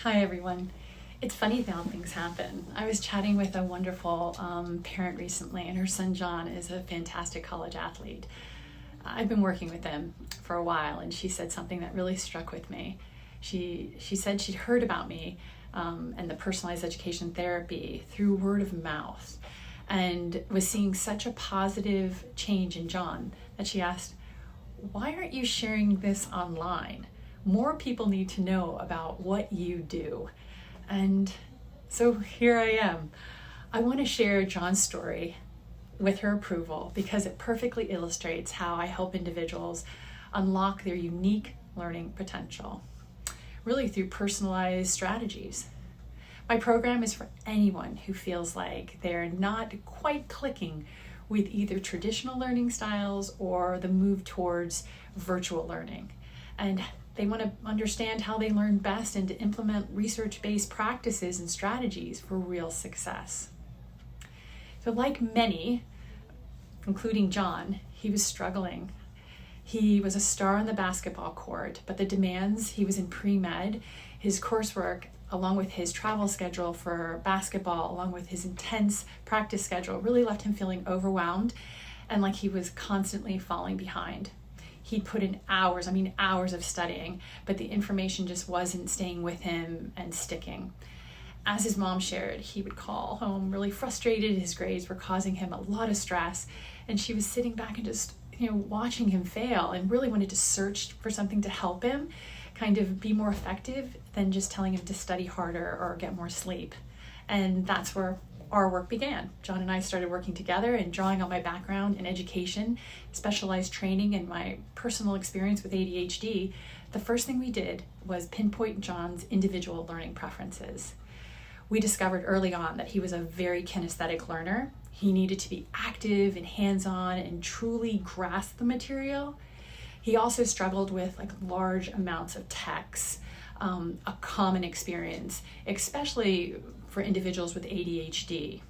Hi everyone. It's funny how things happen. I was chatting with a wonderful parent recently, and her son John is a fantastic college athlete. I've been working with them for a while, and she said something that really struck with me. She said she'd heard about me and the personalized education therapy through word of mouth, and was seeing such a positive change in John that she asked, "Why aren't you sharing this online? More people need to know about what you do." And so here I am. I want to share John's story with her approval because it perfectly illustrates how I help individuals unlock their unique learning potential, really through personalized strategies. My program is for anyone who feels like they're not quite clicking with either traditional learning styles or the move towards virtual learning. And they want to understand how they learn best and to implement research-based practices and strategies for real success. So like many, including John, he was struggling. He was a star on the basketball court, but the demands, he was in pre-med, his coursework, along with his travel schedule for basketball, along with his intense practice schedule, really left him feeling overwhelmed and like he was constantly falling behind. He'd put in hours of studying, but the information just wasn't staying with him and sticking. As his mom shared, he would call home really frustrated. His grades were causing him a lot of stress, and she was sitting back and just, watching him fail and really wanted to search for something to help him kind of be more effective than just telling him to study harder or get more sleep. And that's where our work began. John and I started working together and drawing on my background in education, specialized training, and my personal experience with ADHD. The first thing we did was pinpoint John's individual learning preferences. We discovered early on that he was a very kinesthetic learner. He needed to be active and hands-on and truly grasp the material. He also struggled with large amounts of text, a common experience, especially for individuals with ADHD.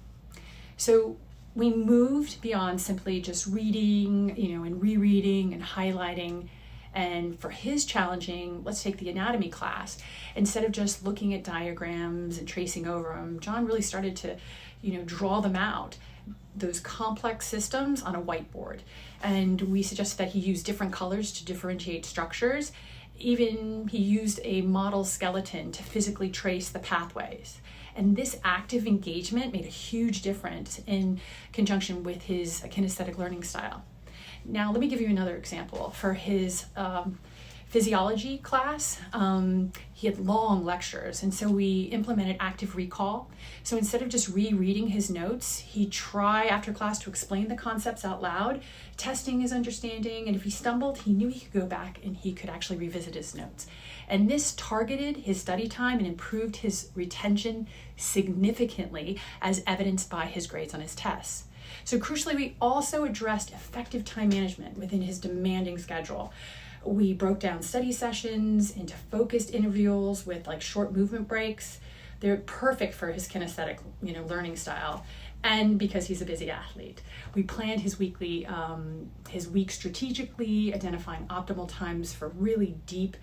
So we moved beyond simply just reading, and rereading and highlighting. And for his challenging, let's take the anatomy class. Instead of just looking at diagrams and tracing over them, John really started to, draw them out, those complex systems on a whiteboard. And we suggested that he use different colors to differentiate structures. Even he used a model skeleton to physically trace the pathways. And this active engagement made a huge difference in conjunction with his kinesthetic learning style. Now, let me give you another example. For his physiology class, he had long lectures, and so we implemented active recall. So instead of just rereading his notes, he'd try after class to explain the concepts out loud, testing his understanding, and if he stumbled, he knew he could go back and he could actually revisit his notes. And this targeted his study time and improved his retention significantly, as evidenced by his grades on his tests. So crucially, we also addressed effective time management within his demanding schedule. We broke down study sessions into focused intervals with short movement breaks. They're perfect for his kinesthetic, learning style, and because he's a busy athlete. We planned his week strategically, identifying optimal times for really deep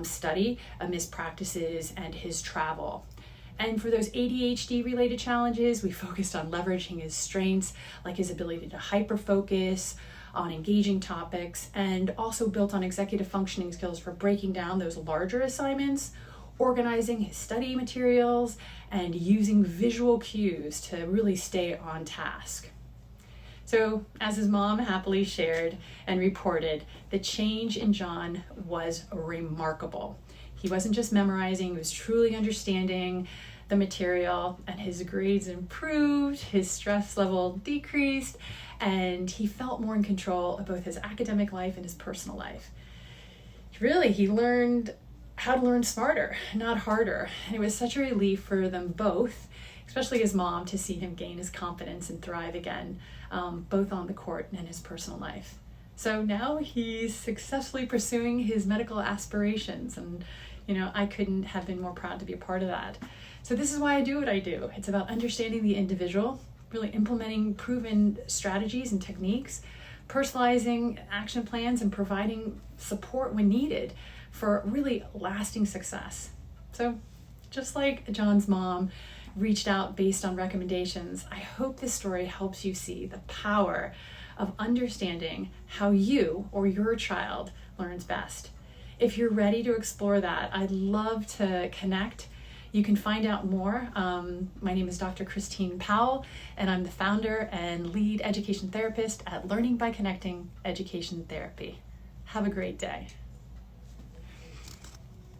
study amidst practices and his travel. And for those ADHD related challenges, we focused on leveraging his strengths, like his ability to hyper-focus on engaging topics, and also built on executive functioning skills for breaking down those larger assignments, organizing his study materials, and using visual cues to really stay on task. So, as his mom happily shared and reported, the change in John was remarkable. He wasn't just memorizing, he was truly understanding the material, and his grades improved, his stress level decreased, and he felt more in control of both his academic life and his personal life. Really, he learned how to learn smarter, not harder. And it was such a relief for them both, especially his mom, to see him gain his confidence and thrive again, both on the court and in his personal life. So now he's successfully pursuing his medical aspirations, and I couldn't have been more proud to be a part of that. So this is why I do what I do. It's about understanding the individual, really implementing proven strategies and techniques, personalizing action plans, and providing support when needed for really lasting success. So just like John's mom reached out based on recommendations, I hope this story helps you see the power of understanding how you or your child learns best. If you're ready to explore that, I'd love to connect. You can find out more. My name is Dr. Christine Powell, and I'm the founder and lead education therapist at Learning by Connecting Education Therapy. Have a great day.